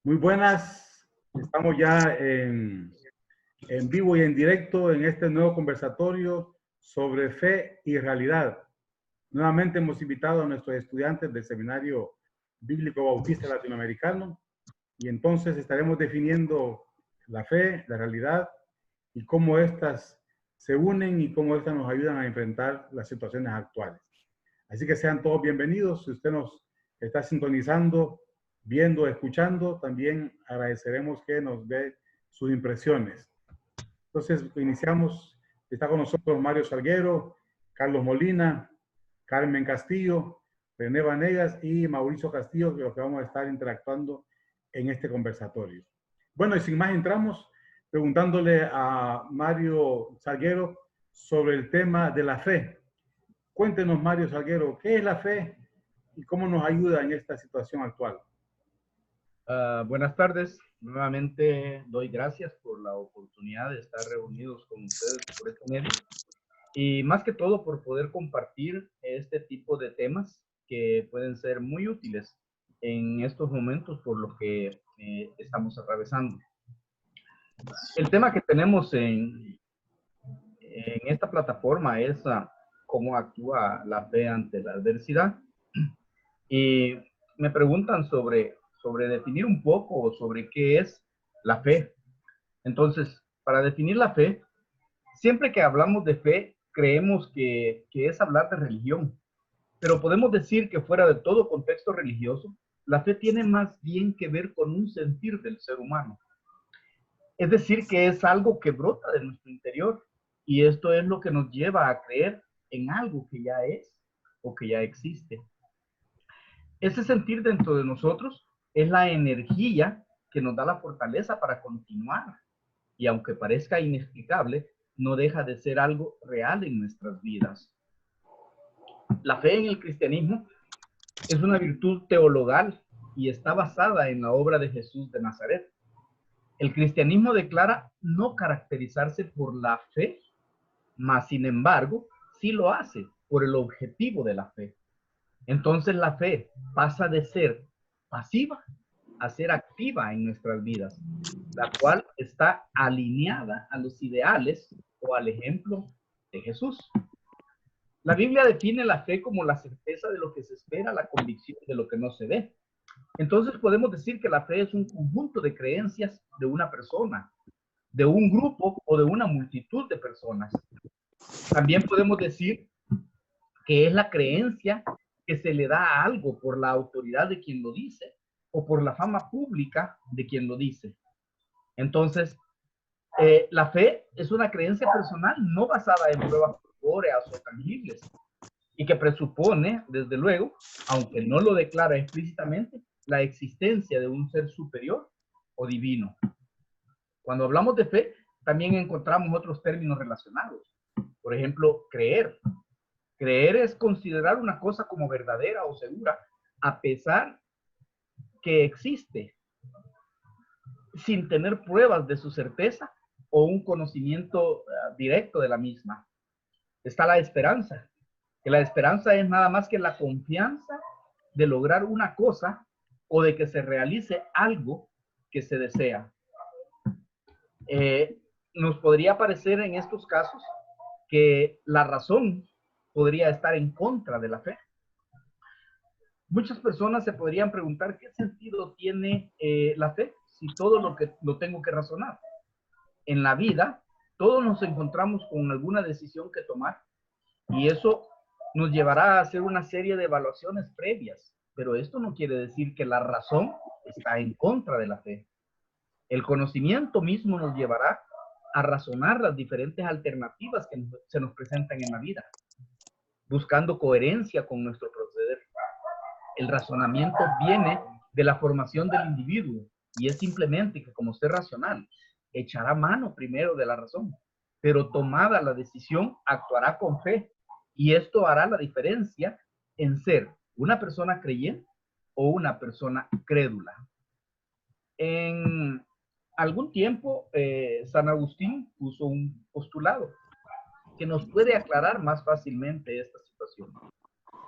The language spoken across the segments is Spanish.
Muy buenas, estamos ya en vivo y en directo en este nuevo conversatorio sobre fe y realidad. Nuevamente hemos invitado a nuestros estudiantes del Seminario Bíblico Bautista Latinoamericano y entonces estaremos definiendo la fe, la realidad y cómo éstas se unen y cómo éstas nos ayudan a enfrentar las situaciones actuales. Así que sean todos bienvenidos. Si usted nos está sintonizando, viendo, escuchando, también agradeceremos que nos dé sus impresiones. Entonces, iniciamos. Está con nosotros Mario Salguero, Carlos Molina, Carmen Castillo, René Vanegas y Mauricio Castillo, que los que vamos a estar interactuando en este conversatorio. Bueno, y sin más entramos preguntándole a Mario Salguero sobre el tema de la fe. Cuéntenos, Mario Salguero, ¿qué es la fe y cómo nos ayuda en esta situación actual? Buenas tardes. Nuevamente doy gracias por la oportunidad de estar reunidos con ustedes por este medio y más que todo por poder compartir este tipo de temas que pueden ser muy útiles en estos momentos por los que estamos atravesando. El tema que tenemos en esta plataforma es cómo actúa la fe ante la adversidad. Y me preguntan sobre definir un poco sobre qué es la fe. Entonces, para definir la fe, siempre que hablamos de fe, creemos que es hablar de religión. Pero podemos decir que fuera de todo contexto religioso, la fe tiene más bien que ver con un sentir del ser humano. Es decir, que es algo que brota de nuestro interior y esto es lo que nos lleva a creer en algo que ya es o que ya existe. Ese sentir dentro de nosotros es la energía que nos da la fortaleza para continuar. Y aunque parezca inexplicable, no deja de ser algo real en nuestras vidas. La fe en el cristianismo es una virtud teologal y está basada en la obra de Jesús de Nazaret. El cristianismo declara no caracterizarse por la fe, mas sin embargo, sí lo hace por el objetivo de la fe. Entonces la fe pasa de ser pasiva a ser activa en nuestras vidas, la cual está alineada a los ideales o al ejemplo de Jesús. La Biblia define la fe como la certeza de lo que se espera, la convicción de lo que no se ve. Entonces podemos decir que la fe es un conjunto de creencias de una persona, de un grupo o de una multitud de personas. También podemos decir que es la creencia que se le da a algo por la autoridad de quien lo dice o por la fama pública de quien lo dice. Entonces, la fe es una creencia personal no basada en pruebas corpóreas o tangibles y que presupone, desde luego, aunque no lo declara explícitamente, la existencia de un ser superior o divino. Cuando hablamos de fe, también encontramos otros términos relacionados. Por ejemplo, creer. Creer es considerar una cosa como verdadera o segura, a pesar que existe, sin tener pruebas de su certeza o un conocimiento directo de la misma. Está la esperanza, que la esperanza es nada más que la confianza de lograr una cosa o de que se realice algo que se desea. Nos podría parecer en estos casos que la razón podría estar en contra de la fe. Muchas personas se podrían preguntar qué sentido tiene la fe si todo lo tengo que razonar. En la vida, todos nos encontramos con alguna decisión que tomar y eso nos llevará a hacer una serie de evaluaciones previas, pero esto no quiere decir que la razón está en contra de la fe. El conocimiento mismo nos llevará a razonar las diferentes alternativas que se nos presentan en la vida, buscando coherencia con nuestro proceder. El razonamiento viene de la formación del individuo y es simplemente que como ser racional, echará mano primero de la razón, pero tomada la decisión, actuará con fe y esto hará la diferencia en ser una persona creyente o una persona crédula. En algún tiempo, San Agustín puso un postulado que nos puede aclarar más fácilmente esta situación.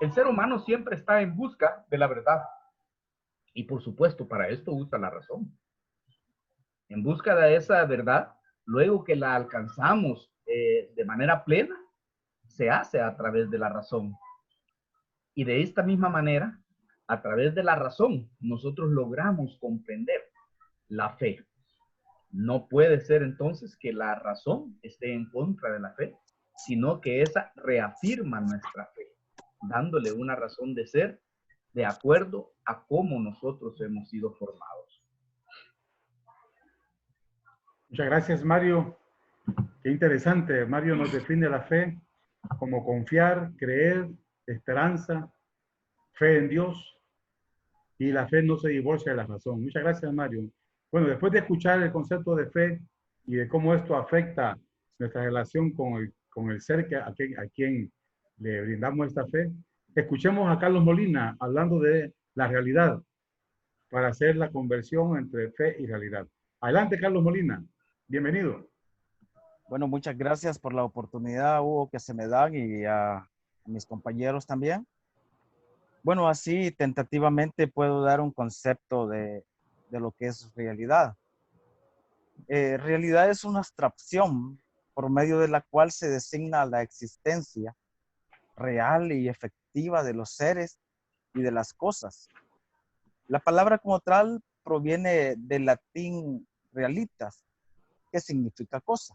El ser humano siempre está en busca de la verdad. Y por supuesto, para esto usa la razón. En busca de esa verdad, luego que la alcanzamos de manera plena, se hace a través de la razón. Y de esta misma manera, a través de la razón, nosotros logramos comprender la fe. No puede ser entonces que la razón esté en contra de la fe, sino que esa reafirma nuestra fe, dándole una razón de ser de acuerdo a cómo nosotros hemos sido formados. Muchas gracias, Mario. Qué interesante. Mario nos define la fe como confiar, creer, esperanza, fe en Dios, y la fe no se divorcia de la razón. Muchas gracias, Mario. Bueno, después de escuchar el concepto de fe y de cómo esto afecta nuestra relación con el ser a quien le brindamos esta fe, escuchemos a Carlos Molina hablando de la realidad para hacer la conversión entre fe y realidad. Adelante, Carlos Molina. Bienvenido. Bueno, muchas gracias por la oportunidad, Hugo, que se me dan, y a mis compañeros también. Bueno, así tentativamente puedo dar un concepto de lo que es realidad. Realidad es una abstracción por medio de la cual se designa la existencia real y efectiva de los seres y de las cosas. La palabra como tal proviene del latín realitas, que significa cosa.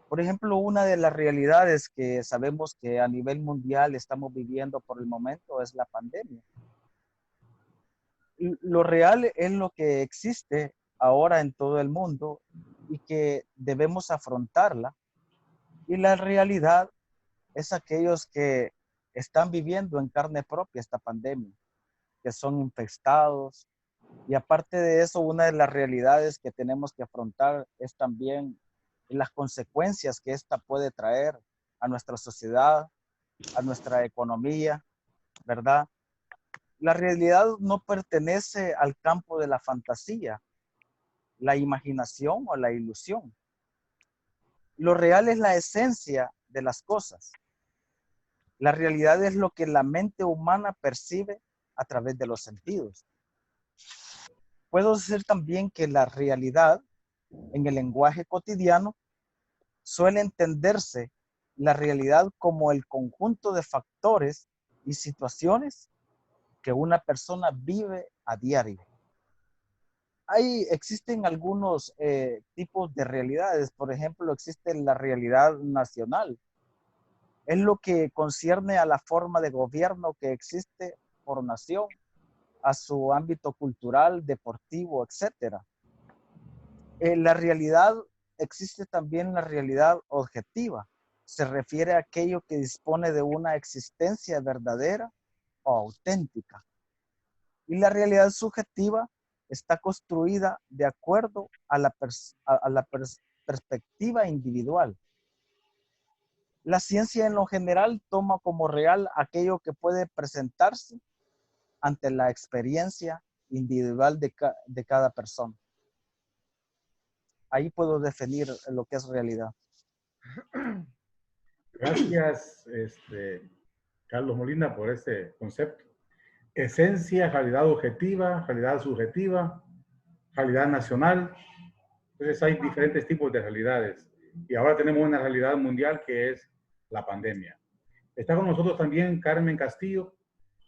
Por ejemplo, una de las realidades que sabemos que a nivel mundial estamos viviendo por el momento es la pandemia. Lo real es lo que existe ahora en todo el mundo y que debemos afrontarla. Y la realidad es aquellos que están viviendo en carne propia esta pandemia, que son infectados. Y aparte de eso, una de las realidades que tenemos que afrontar es también las consecuencias que esta puede traer a nuestra sociedad, a nuestra economía, ¿verdad? La realidad no pertenece al campo de la fantasía, la imaginación o la ilusión. Lo real es la esencia de las cosas. La realidad es lo que la mente humana percibe a través de los sentidos. Puedo decir también que la realidad, en el lenguaje cotidiano, suele entenderse la realidad como el conjunto de factores y situaciones que una persona vive a diario. Existen algunos tipos de realidades. Por ejemplo, existe la realidad nacional. Es lo que concierne a la forma de gobierno que existe por nación, a su ámbito cultural, deportivo, etc. La realidad, existe también la realidad objetiva. Se refiere a aquello que dispone de una existencia verdadera o auténtica. Y la realidad subjetiva está construida de acuerdo a la perspectiva individual. La ciencia en lo general toma como real aquello que puede presentarse ante la experiencia individual de cada persona. Ahí puedo definir lo que es realidad. Gracias, Carlos Molina, por ese concepto. Esencia, realidad objetiva, realidad subjetiva, realidad nacional. Entonces hay diferentes tipos de realidades. Y ahora tenemos una realidad mundial que es la pandemia. Está con nosotros también Carmen Castillo.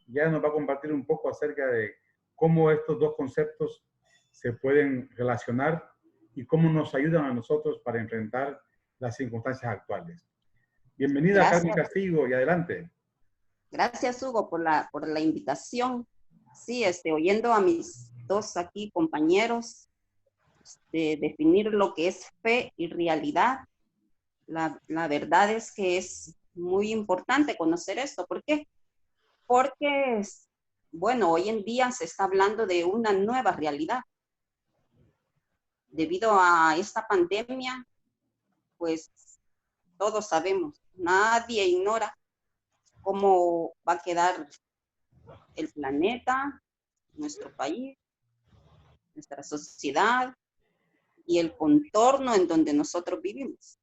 Ya nos va a compartir un poco acerca de cómo estos dos conceptos se pueden relacionar y cómo nos ayudan a nosotros para enfrentar las circunstancias actuales. Bienvenida, Gracias. Carmen Castillo, y adelante. Gracias, Hugo, por la invitación. Sí, oyendo a mis dos aquí compañeros, definir lo que es fe y realidad. La verdad es que es muy importante conocer esto. ¿Por qué? Porque, bueno, hoy en día se está hablando de una nueva realidad. Debido a esta pandemia, pues todos sabemos, nadie ignora cómo va a quedar el planeta, nuestro país, nuestra sociedad y el contorno en donde nosotros vivimos.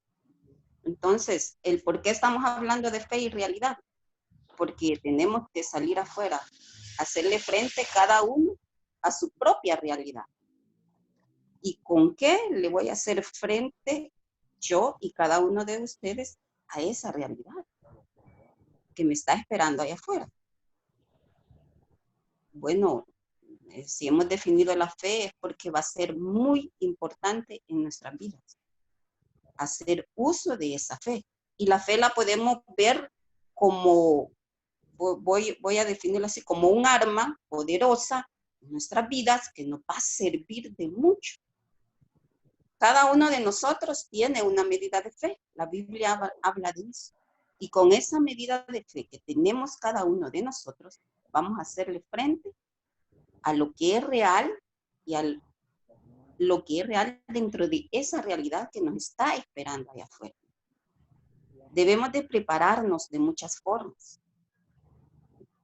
Entonces, el por qué estamos hablando de fe y realidad, porque tenemos que salir afuera, hacerle frente cada uno a su propia realidad. ¿Y con qué le voy a hacer frente yo y cada uno de ustedes a esa realidad que me está esperando allá afuera? Bueno, si hemos definido la fe es porque va a ser muy importante en nuestras vidas. Hacer uso de esa fe. Y la fe la podemos ver como, voy a definirlo así, como un arma poderosa en nuestras vidas que nos va a servir de mucho. Cada uno de nosotros tiene una medida de fe. La Biblia habla de eso. Y con esa medida de fe que tenemos cada uno de nosotros, vamos a hacerle frente a lo que es real y a lo que es real dentro de esa realidad que nos está esperando allá afuera. Debemos de prepararnos de muchas formas.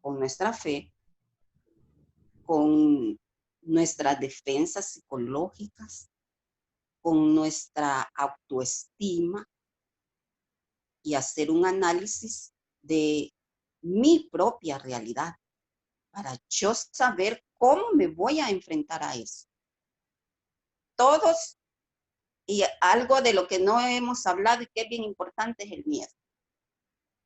Con nuestra fe, con nuestras defensas psicológicas, con nuestra autoestima y hacer un análisis de mi propia realidad para yo saber cómo me voy a enfrentar a eso. Todos, y algo de lo que no hemos hablado y que es bien importante es el miedo.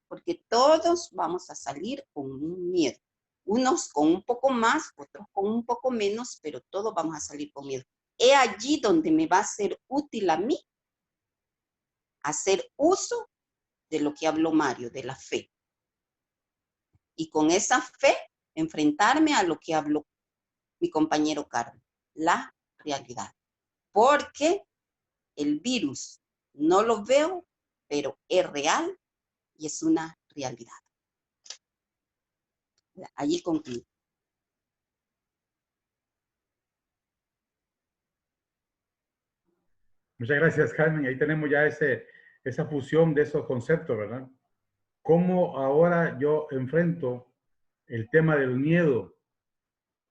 Porque todos vamos a salir con un miedo. Unos con un poco más, otros con un poco menos, pero todos vamos a salir con miedo. Es allí donde me va a ser útil a mí hacer uso de lo que habló Mario, de la fe. Y con esa fe, enfrentarme a lo que habló mi compañero Carlos, la realidad. Porque el virus no lo veo, pero es real y es una realidad. Allí concluyo. Muchas gracias, Carmen. Ahí tenemos ya esa fusión de esos conceptos, ¿verdad? Cómo ahora yo enfrento el tema del miedo,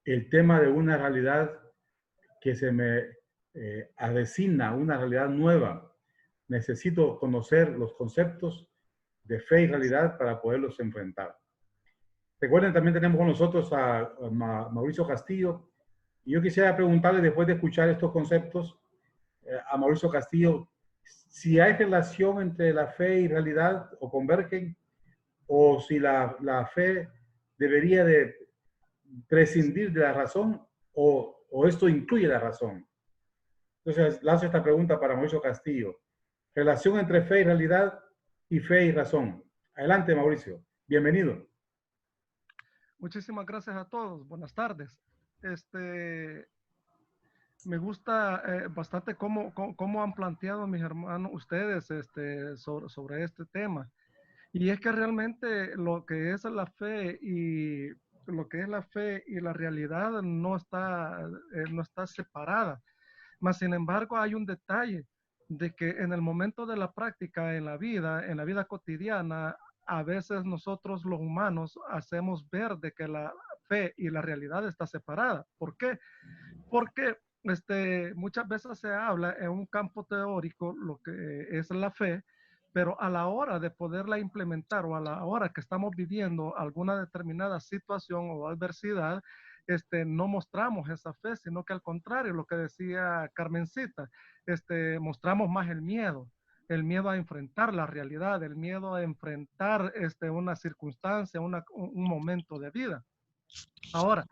el tema de una realidad que se me avecina, una realidad nueva. Necesito conocer los conceptos de fe y realidad para poderlos enfrentar. Recuerden, también tenemos con nosotros a Mauricio Castillo. Y yo quisiera preguntarle, después de escuchar estos conceptos, a Mauricio Castillo, si hay relación entre la fe y realidad o convergen, o si la fe debería de prescindir de la razón o esto incluye la razón. Entonces, lanzo esta pregunta para Mauricio Castillo. Relación entre fe y realidad y fe y razón. Adelante, Mauricio. Bienvenido. Muchísimas gracias a todos. Buenas tardes. Me gusta bastante cómo han planteado mis hermanos, ustedes, sobre este tema. Y es que realmente lo que es la fe y la realidad no está separada. Mas, sin embargo, hay un detalle de que en el momento de la práctica en la vida cotidiana, a veces nosotros los humanos hacemos ver de que la fe y la realidad está separada. ¿Por qué? Porque muchas veces se habla en un campo teórico lo que es la fe, pero a la hora de poderla implementar o a la hora que estamos viviendo alguna determinada situación o adversidad, no mostramos esa fe, sino que al contrario, lo que decía Carmencita, mostramos más el miedo a enfrentar la realidad, el miedo a enfrentar una circunstancia, un momento de vida. Ahora,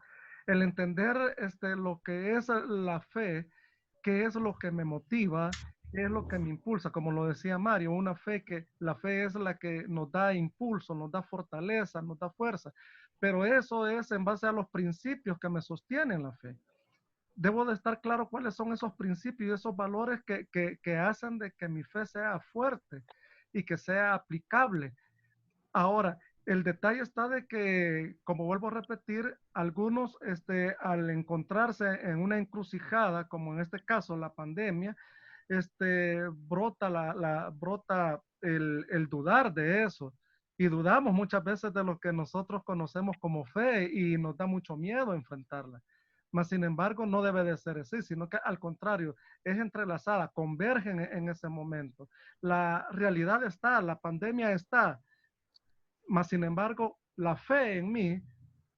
el entender lo que es la fe, qué es lo que me motiva, qué es lo que me impulsa, como lo decía Mario, la fe es la que nos da impulso, nos da fortaleza, nos da fuerza, pero eso es en base a los principios que me sostienen la fe. Debo de estar claro cuáles son esos principios y esos valores que hacen de que mi fe sea fuerte y que sea aplicable. Ahora, el detalle está de que, como vuelvo a repetir, algunos al encontrarse en una encrucijada, como en este caso la pandemia, brota el dudar de eso. Y dudamos muchas veces de lo que nosotros conocemos como fe y nos da mucho miedo enfrentarla. Mas, sin embargo, no debe de ser así, sino que al contrario, es entrelazada, convergen en ese momento. La realidad está, la pandemia está, mas sin embargo, la fe en mí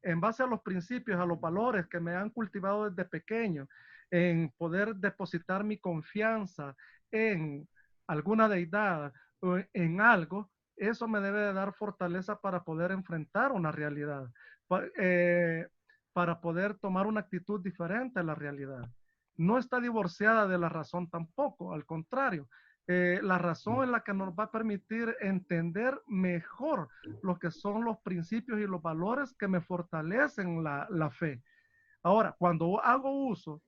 en base a los principios, a los valores que me han cultivado desde pequeño, en poder depositar mi confianza en alguna deidad o en algo, eso me debe de dar fortaleza para poder enfrentar una realidad, para poder tomar una actitud diferente a la realidad. No está divorciada de la razón tampoco, al contrario. La razón es la que nos va a permitir entender mejor lo que son los principios y los valores que me fortalecen la fe. Ahora, cuando hago uso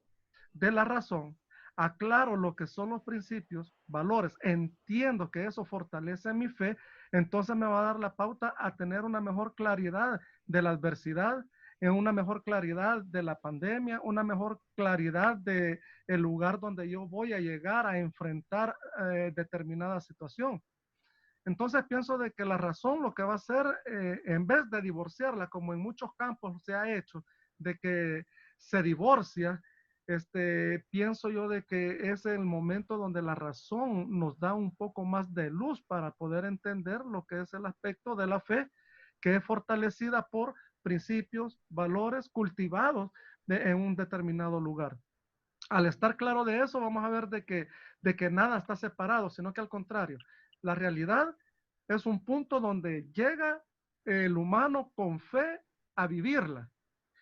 de la razón, aclaro lo que son los principios, valores, entiendo que eso fortalece mi fe, entonces me va a dar la pauta a tener una mejor claridad de la adversidad, en una mejor claridad de la pandemia, una mejor claridad de el lugar donde yo voy a llegar a enfrentar determinada situación. Entonces pienso de que la razón lo que va a hacer, en vez de divorciarla, como en muchos campos se ha hecho, de que se divorcia, pienso yo de que es el momento donde la razón nos da un poco más de luz para poder entender lo que es el aspecto de la fe, que es fortalecida por principios, valores cultivados en un determinado lugar. Al estar claro de eso, vamos a ver de que nada está separado, sino que al contrario, la realidad es un punto donde llega el humano con fe a vivirla.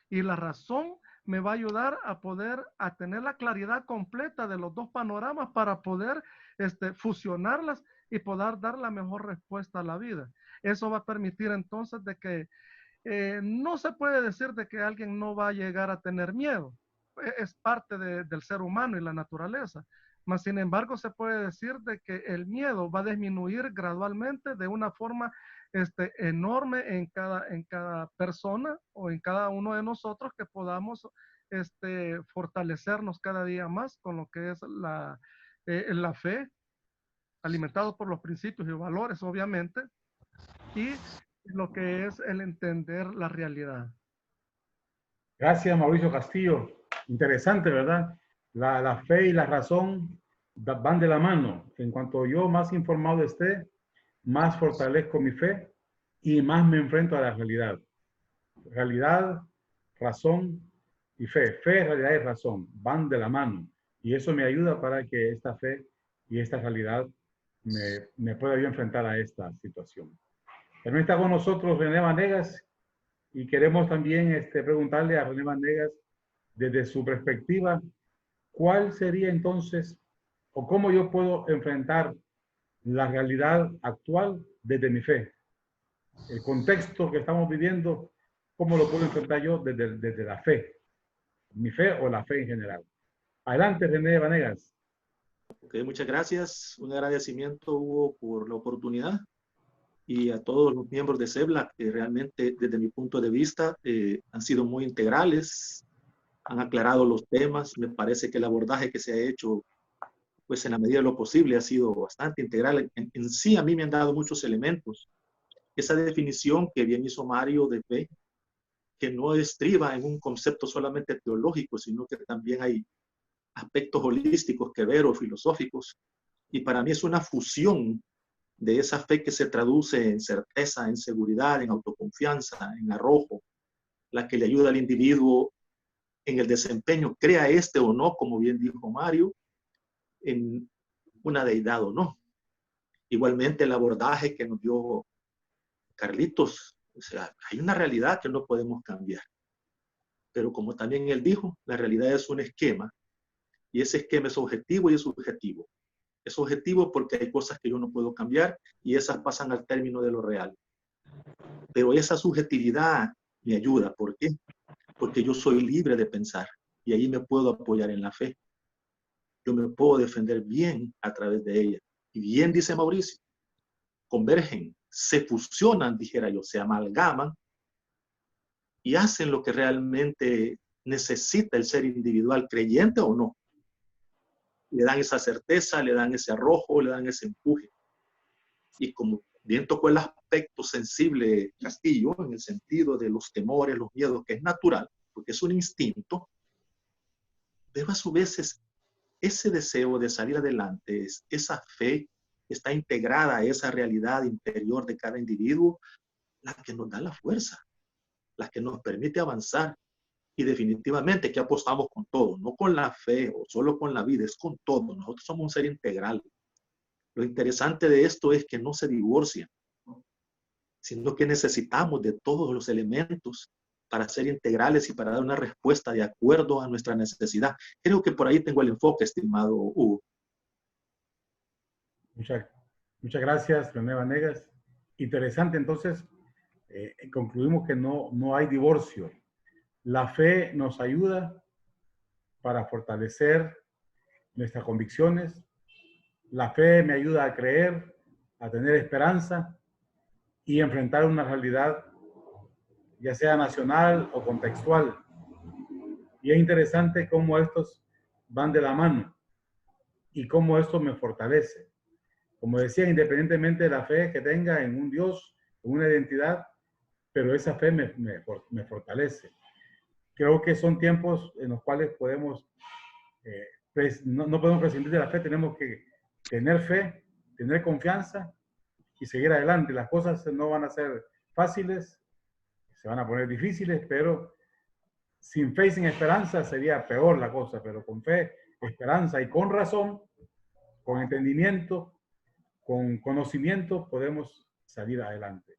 Y la razón me va a ayudar a poder a tener la claridad completa de los dos panoramas para poder fusionarlas y poder dar la mejor respuesta a la vida. Eso va a permitir entonces de que no se puede decir de que alguien no va a llegar a tener miedo. Es parte del ser humano y la naturaleza. Mas, sin embargo, se puede decir de que el miedo va a disminuir gradualmente de una forma enorme en cada persona o en cada uno de nosotros, que podamos fortalecernos cada día más con lo que es la fe, alimentado por los principios y valores, obviamente, y lo que es el entender la realidad. Gracias, Mauricio Castillo. Interesante, ¿verdad? La fe y la razón van de la mano. En cuanto yo más informado esté, más fortalezco mi fe y más me enfrento a la realidad. Realidad, razón y fe. Fe, realidad y razón van de la mano. Y eso me ayuda para que esta fe y esta realidad me pueda yo enfrentar a esta situación. También está con nosotros René Vanegas y queremos también preguntarle a René Vanegas, desde su perspectiva, ¿cuál sería entonces o cómo yo puedo enfrentar la realidad actual desde mi fe? El contexto que estamos viviendo, ¿cómo lo puedo enfrentar yo desde la fe? Mi fe o la fe en general. Adelante, René Vanegas. Ok, muchas gracias. Un agradecimiento, Hugo, por la oportunidad y a todos los miembros de CEBLA, que realmente, desde mi punto de vista, han sido muy integrales, han aclarado los temas. Me parece que el abordaje que se ha hecho, pues en la medida de lo posible, ha sido bastante integral. En sí, a mí me han dado muchos elementos. Esa definición que bien hizo Mario de fe, que no estriba en un concepto solamente teológico, sino que también hay aspectos holísticos que ver o filosóficos. Y para mí es una fusión de esa fe que se traduce en certeza, en seguridad, en autoconfianza, en arrojo, la que le ayuda al individuo en el desempeño, crea o no, como bien dijo Mario, en una deidad o no. Igualmente el abordaje que nos dio Carlitos, o sea, hay una realidad que no podemos cambiar. Pero como también él dijo, la realidad es un esquema, y ese esquema es objetivo y es subjetivo. Es objetivo porque hay cosas que yo no puedo cambiar y esas pasan al término de lo real. Pero esa subjetividad me ayuda. ¿Por qué? Porque yo soy libre de pensar y ahí me puedo apoyar en la fe. Yo me puedo defender bien a través de ella. Y bien dice Mauricio, convergen, se fusionan, dijera yo, se amalgaman y hacen lo que realmente necesita el ser individual, creyente o no. Le dan esa certeza, le dan ese arrojo, le dan ese empuje. Y como bien tocó el aspecto sensible Castillo, en el sentido de los temores, los miedos, que es natural, porque es un instinto, pero a su vez ese deseo de salir adelante, esa fe está integrada a esa realidad interior de cada individuo, la que nos da la fuerza. la que nos permite avanzar. Y definitivamente que apostamos con todo, no con la fe o solo con la vida, es con todo. Nosotros somos un ser integral. Lo interesante de esto es que no se divorcian, sino que necesitamos de todos los elementos para ser integrales y para dar una respuesta de acuerdo a nuestra necesidad. Creo que por ahí tengo el enfoque, estimado Hugo. Muchas gracias, René Vanegas. Interesante, entonces, concluimos que no hay divorcio. La fe nos ayuda para fortalecer nuestras convicciones. La fe me ayuda a creer, a tener esperanza y enfrentar una realidad, ya sea nacional o contextual. Y es interesante cómo estos van de la mano y cómo esto me fortalece. Como decía, independientemente de la fe que tenga en un Dios, en una identidad, pero esa fe me fortalece. Creo que son tiempos en los cuales podemos, no podemos prescindir de la fe, tenemos que tener fe, tener confianza y seguir adelante. Las cosas no van a ser fáciles, se van a poner difíciles, pero sin fe y sin esperanza sería peor la cosa, pero con fe, esperanza y con razón, con entendimiento, con conocimiento, podemos salir adelante.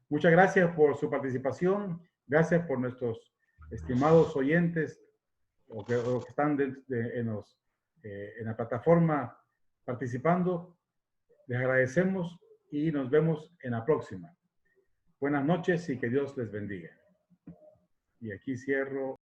Muchas gracias por su participación, gracias por nuestros estimados oyentes o que están en la plataforma participando. Les agradecemos y nos vemos en la próxima. Buenas noches y que Dios les bendiga. Y aquí cierro.